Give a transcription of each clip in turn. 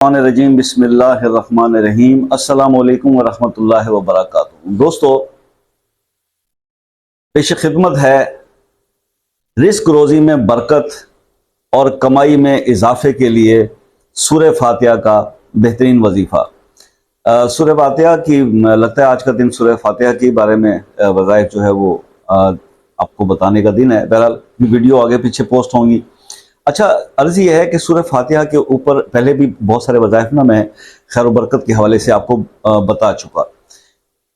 रजीम बिस्मिल्लाहिर्रहमानिर्रहीम अस्सलाम वालेकुम वरहमतुल्लाहि वबरकातुहू। दोस्तों, पेश खिदमत है रिस्क रोज़ी में बरकत और कमाई में इजाफे के लिए सूरह फातिहा का बेहतरीन वजीफ़ा। सूरह फातिहा की लगता है आज का दिन सूरह फातिहा के बारे में वज़ाइफ जो है वो आपको बताने का दिन है। बहरहाल वीडियो आगे पीछे पोस्ट होंगी। अच्छा, अर्ज यह है कि सूरह फातिहा के ऊपर पहले भी बहुत सारे वज़ाइफ ना मैं खैर बरकत के हवाले से आपको बता चुका,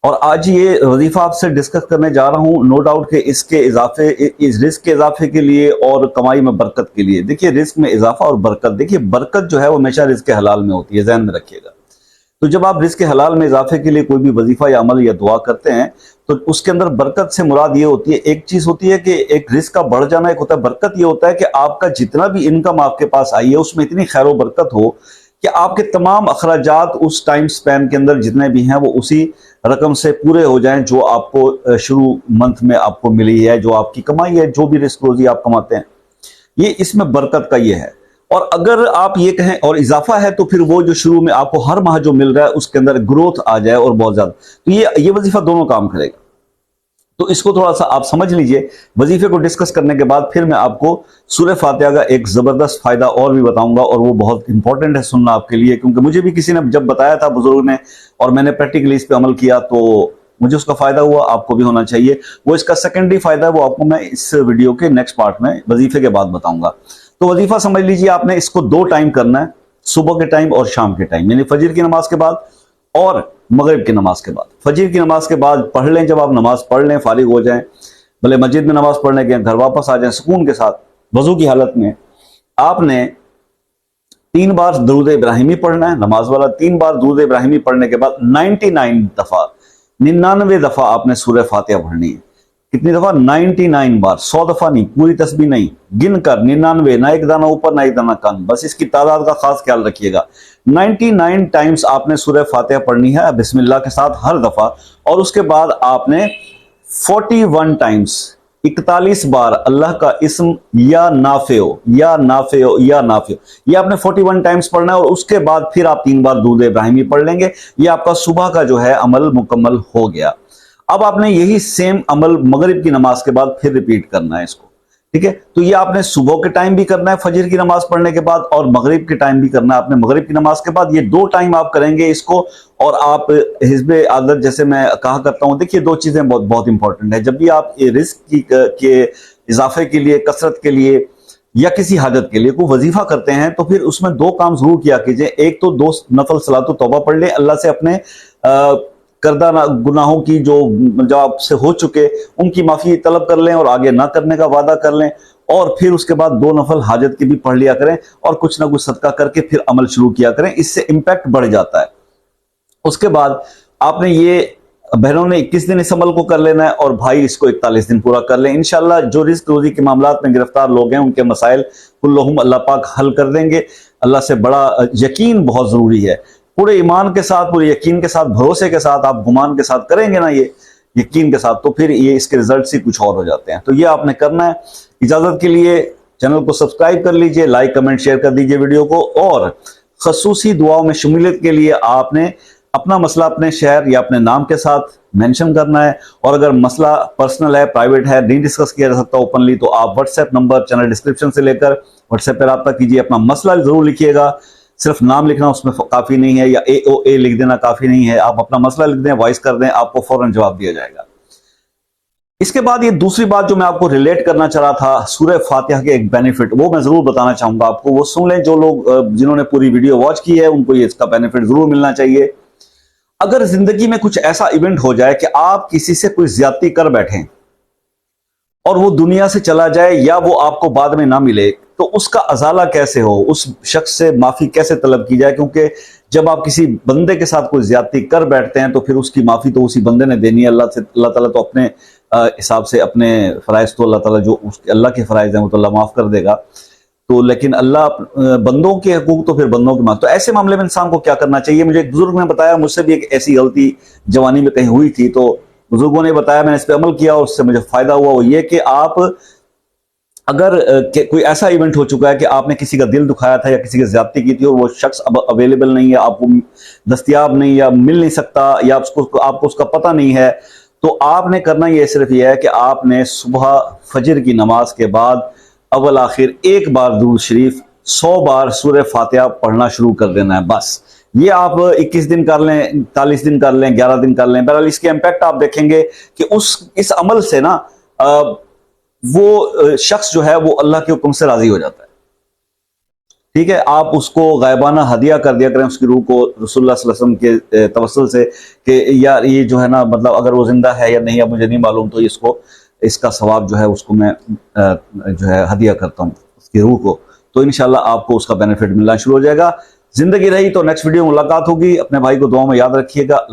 और आज ये वजीफ़ा आपसे डिस्कस करने जा रहा हूँ। नो डाउट कि इसके इजाफे, इस रिस्क के इजाफे के लिए और कमाई में बरकत के लिए। देखिए, रिस्क में इजाफा और बरकत, देखिए बरकत जो है वो हमेशा रिस्क के हलाल में होती है, ज़हन में रखिएगा। तो जब आप रिस्क के हलाल में इजाफे के लिए कोई भी वजीफा या अमल या दुआ करते हैं तो उसके अंदर बरकत से मुराद ये होती है, एक चीज होती है कि एक रिस्क का बढ़ जाना, एक होता है बरकत ये होता है कि आपका जितना भी इनकम आपके पास आई है उसमें इतनी खैर बरकत हो कि आपके तमाम अखराजात उस टाइम स्पैन के अंदर जितने भी हैं वो उसी रकम से पूरे हो जाएं जो आपको शुरू मंथ में आपको मिली है, जो आपकी कमाई है, जो भी रिस्क रोजी आप कमाते हैं, ये इसमें बरकत का ये है। और अगर आप ये कहें और इजाफा है तो फिर वो जो शुरू में आपको हर माह जो मिल रहा है उसके अंदर ग्रोथ आ जाए और बहुत ज्यादा, तो ये वजीफा दोनों काम करेगा। तो इसको थोड़ा सा आप समझ लीजिए। वजीफे को डिस्कस करने के बाद फिर मैं आपको सूरह फातिहा का एक जबरदस्त फायदा और भी बताऊंगा, और वो बहुत इंपॉर्टेंट है सुनना आपके लिए, क्योंकि मुझे भी किसी ने जब बताया था बुजुर्ग ने और मैंने प्रैक्टिकली इस पर अमल किया तो मुझे उसका फायदा हुआ, आपको भी होना चाहिए। वो इसका सेकेंडरी फायदा है, वो आपको मैं इस वीडियो के नेक्स्ट पार्ट में वजीफे के बाद बताऊंगा। तो वजीफा समझ लीजिए, आपने इसको 2 टाइम करना है, सुबह के टाइम और शाम के टाइम, यानी फजर की नमाज के बाद और मगरिब की नमाज के बाद। फजर की नमाज के बाद पढ़ लें, जब आप नमाज पढ़ लें, फारिग हो जाएं, भले मस्जिद में नमाज पढ़ने के घर वापस आ जाएं सुकून के साथ, वजू की हालत में आपने 3 बार दुरूद इब्राहिमी पढ़ना है, नमाज वाला 3 बार दुरूद इब्राहिमी पढ़ने के बाद 99 दफा आपने सूरह फातिहा पढ़नी है। कितनी दफा? 99 बार, 100 दफा नहीं, पूरी तस्बीह नहीं, गिनकर 99, ना एक दाना ऊपर ना एक दाना कम, बस इसकी तादाद का खास ख्याल रखिएगा। 99 टाइम्स आपने सूरह फातिहा पढ़नी है बिस्मिल्लाह के साथ हर दफा, और उसके बाद आपने 41 टाइम्स, 41 बार अल्लाह का इस्म या नाफियो या नाफियो या नाफियो, ये आपने 41 टाइम्स पढ़ना है, और उसके बाद फिर आप 3 बार दूध इब्राहिमी पढ़ लेंगे। ये आपका सुबह का जो है अमल मुकम्मल हो गया। अब आपने यही सेम अमल मगरिब की नमाज के बाद फिर रिपीट करना है इसको, ठीक है। तो ये आपने सुबह के टाइम भी करना है फजर की नमाज पढ़ने के बाद, और मगरिब के टाइम भी करना है आपने मगरिब की नमाज के बाद। ये 2 टाइम आप करेंगे इसको, और आप हिज़्ब आदत, जैसे मैं कहा करता हूं, देखिए 2 चीजें बहुत बहुत इंपॉर्टेंट है। जब भी आप रिस्क के इजाफे के लिए, कसरत के लिए या किसी हाजत के लिए कोई वजीफा करते हैं तो फिर उसमें 2 काम जरूर किया कीजिए। एक तो 2 नफल सलातो तौबा पढ़ ले, अल्लाह से अपने करदा गुनाहों की जो आपसे हो चुके उनकी माफी तलब कर लें और आगे ना करने का वादा कर लें, और फिर उसके बाद 2 नफल हाजत की भी पढ़ लिया करें, और कुछ ना कुछ सदका करके फिर अमल शुरू किया करें, इससे इंपैक्ट बढ़ जाता है। उसके बाद आपने ये, बहनों ने 21 दिन इस अमल को कर लेना है, और भाई इसको 41 दिन पूरा कर लें। इंशाल्लाह जो रिस्क रोजी के मामलात में गिरफ्तार लोग हैं उनके मसाइल कुल्लुहुम अल्लाह पाक हल कर देंगे। अल्लाह से बड़ा यकीन बहुत जरूरी है। पूरे ईमान के साथ, पूरे यकीन के साथ, भरोसे के साथ आप गुमान के साथ करेंगे ना, ये यकीन के साथ, तो फिर ये इसके रिजल्ट ही कुछ और हो जाते हैं। तो ये आपने करना है। इजाजत के लिए चैनल को सब्सक्राइब कर लीजिए, लाइक कमेंट शेयर कर दीजिए वीडियो को, और खसूसी दुआओं में शमूलियत के लिए आपने अपना मसला अपने शहर या अपने नाम के साथ मेंशन करना है। और अगर मसला पर्सनल है, प्राइवेट है, नहीं डिस्कस किया जा सकता ओपनली, तो आप व्हाट्सएप नंबर चैनल डिस्क्रिप्शन से लेकर व्हाट्सएप पर रब्ता कीजिए। अपना मसला जरूर लिखिएगा, सिर्फ नाम लिखना उसमें काफी नहीं है, या AOA लिख देना काफी नहीं है। आप अपना मसला लिख दें, वॉइस कर दें, आपको फौरन जवाब दिया जाएगा। इसके बाद ये दूसरी बात जो मैं आपको रिलेट करना चाह रहा था, सूरह फातिहा के एक बेनिफिट, वो मैं जरूर बताना चाहूंगा आपको, वो सुन लें। जो लोग जिन्होंने पूरी वीडियो वॉच की है उनको ये इसका बेनिफिट जरूर मिलना चाहिए। अगर जिंदगी में कुछ ऐसा इवेंट हो जाए कि आप किसी से कोई ज्यादती कर बैठे और वो दुनिया से चला जाए, या वो आपको बाद में ना मिले, तो उसका अजाला कैसे हो, उस शख्स से माफी कैसे तलब की जाए, क्योंकि जब आप किसी बंदे के साथ कोई ज्यादती कर बैठते हैं तो फिर उसकी माफी तो उसी बंदे ने देनी है। अल्लाह ताला तो अपने हिसाब से, अपने फराइज तो अल्लाह ताला, जो अल्लाह के फराइज हैं वो तो अल्लाह माफ कर देगा, तो लेकिन अल्लाह बंदों के हकूक तो फिर बंदों के माफ। तो ऐसे मामले में इंसान को क्या करना चाहिए? मुझे एक बुजुर्ग ने बताया, मुझसे भी एक ऐसी गलती जवानी में कहीं हुई थी, तो बुजुर्गों ने बताया, मैंने इस पर अमल किया और उससे मुझे फायदा हुआ। वो ये कि आप अगर कोई ऐसा इवेंट हो चुका है कि आपने किसी का दिल दुखाया था या किसी की ज्यादती की थी और वो शख्स अब अवेलेबल नहीं है, आपको दस्तयाब नहीं, या मिल नहीं सकता, या आपको उसका पता नहीं है, तो आपने करना ये सिर्फ ये है कि आपने सुबह फजर की नमाज के बाद अव्वल आखिर एक बार दुरूद शरीफ 100 बार सूरह फातिहा पढ़ना शुरू कर देना है। बस ये आप 21 दिन कर लें, 41 दिन कर लें, 11 दिन कर लें, बहरहाल इसके इम्पैक्ट आप देखेंगे कि इस अमल से ना वो शख्स जो है वो अल्लाह के हुक्म से राजी हो जाता है। ठीक है, आप उसको गायबाना हदिया कर दिया करें उसकी रूह को रसूलुल्लाह सल्लल्लाहु अलैहि वसल्लम के तवस्सुल से कि यार ये जो है ना, मतलब अगर वो जिंदा है या नहीं अब मुझे नहीं मालूम, तो इसको इसका सवाब जो है उसको मैं जो है हदिया करता हूँ उसकी रूह को, तो इंशाल्लाह आपको उसका बेनिफिट मिलना शुरू हो जाएगा। जिंदगी रही तो नेक्स्ट वीडियो में मुलाकात होगी। अपने भाई को दुआ में याद रखिएगा।